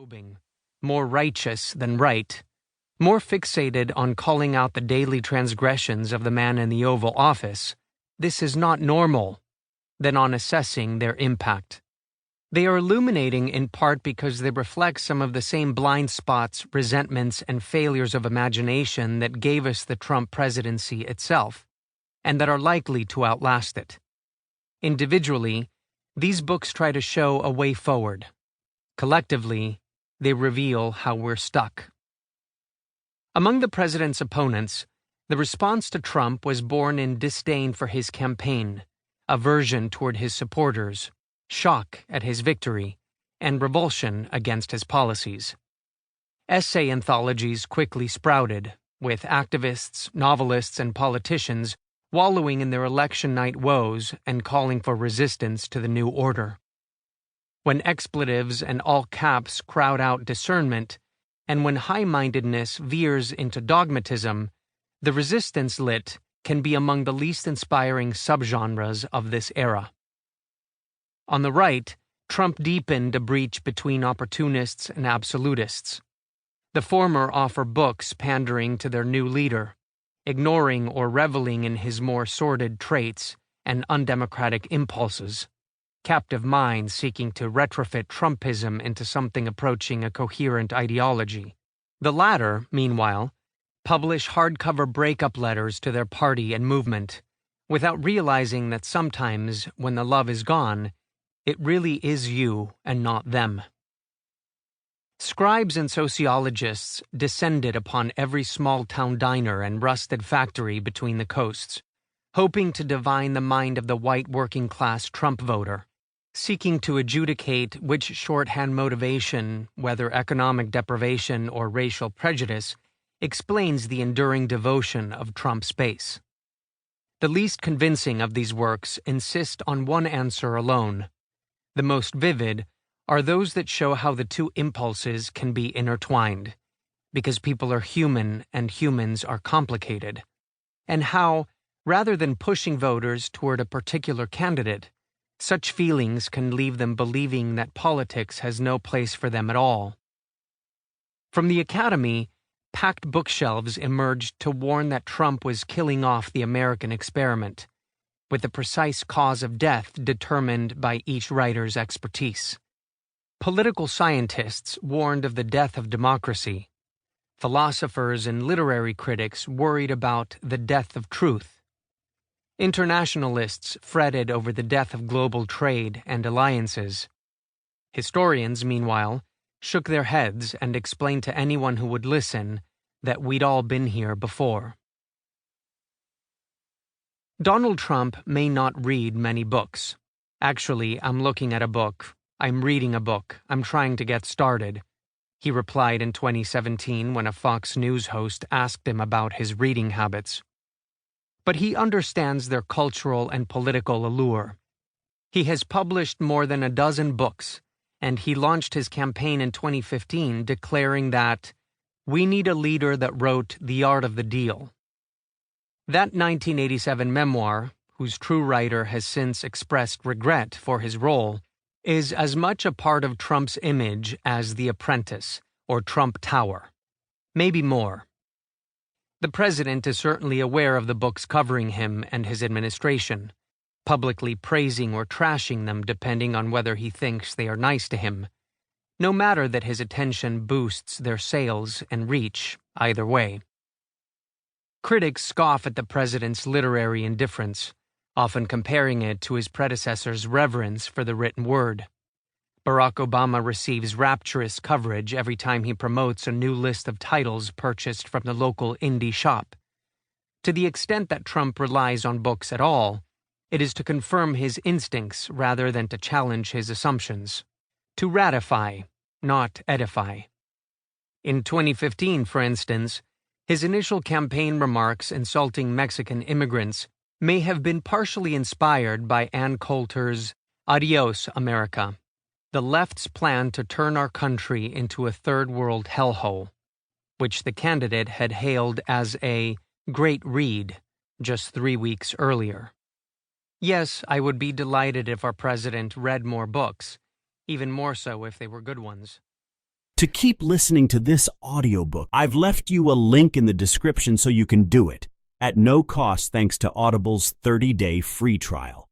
probing, more righteous than right, more fixated on calling out the daily transgressions of the man in the Oval Office, this is not normal, than on assessing their impact. They are illuminating in part because they reflect some of the same blind spots, resentments, and failures of imagination that gave us the Trump presidency itself, and that are likely to outlast it. Individually, these books try to show a way forward. Collectively, they reveal how we're stuck. Among the president's opponents, the response to Trump was born in disdain for his campaign, aversion toward his supporters, shock at his victory, and revulsion against his policies. Essay anthologies quickly sprouted, with activists, novelists, and politicians wallowing in their election night woes and calling for resistance to the new order. When expletives and all caps crowd out discernment, and when high-mindedness veers into dogmatism, the resistance lit can be among the least inspiring subgenres of this era. On the right, Trump deepened a breach between opportunists and absolutists. The former offer books pandering to their new leader, ignoring or reveling in his more sordid traits and undemocratic impulses, captive minds seeking to retrofit Trumpism into something approaching a coherent ideology. The latter, meanwhile, publish hardcover breakup letters to their party and movement, without realizing that sometimes, when the love is gone, it really is you and not them. Scribes and sociologists descended upon every small-town diner and rusted factory between the coasts, hoping to divine the mind of the white working-class Trump voter, seeking to adjudicate which shorthand motivation, whether economic deprivation or racial prejudice, explains the enduring devotion of Trump's base. The least convincing of these works insist on one answer alone. The most vivid are those that show how the two impulses can be intertwined, because people are human and humans are complicated, and how, rather than pushing voters toward a particular candidate, such feelings can leave them believing that politics has no place for them at all. From the Academy, packed bookshelves emerged to warn that Trump was killing off the American experiment, with the precise cause of death determined by each writer's expertise. Political scientists warned of the death of democracy. Philosophers and literary critics worried about the death of truth. Internationalists fretted over the death of global trade and alliances. Historians, meanwhile, shook their heads and explained to anyone who would listen that we'd all been here before. Donald Trump may not read many books. Actually, I'm looking at a book. I'm reading a book. I'm trying to get started, he replied in 2017 when a Fox News host asked him about his reading habits. But he understands their cultural and political allure. He has published more than a dozen books, and he launched his campaign in 2015 declaring that we need a leader that wrote The Art of the Deal. That 1987 memoir, whose true writer has since expressed regret for his role, is as much a part of Trump's image as The Apprentice or Trump Tower. Maybe more. The president is certainly aware of the books covering him and his administration, publicly praising or trashing them depending on whether he thinks they are nice to him, no matter that his attention boosts their sales and reach either way. Critics scoff at the president's literary indifference, often comparing it to his predecessor's reverence for the written word. Barack Obama receives rapturous coverage every time he promotes a new list of titles purchased from the local indie shop. To the extent that Trump relies on books at all, it is to confirm his instincts rather than to challenge his assumptions. To ratify, not edify. In 2015, for instance, his initial campaign remarks insulting Mexican immigrants may have been partially inspired by Ann Coulter's Adios, America, the left's plan to turn our country into a third-world hellhole, which the candidate had hailed as a great read just 3 weeks earlier. Yes, I would be delighted if our president read more books, even more so if they were good ones. To keep listening to this audiobook, I've left you a link in the description so you can do it, at no cost thanks to Audible's 30-day free trial.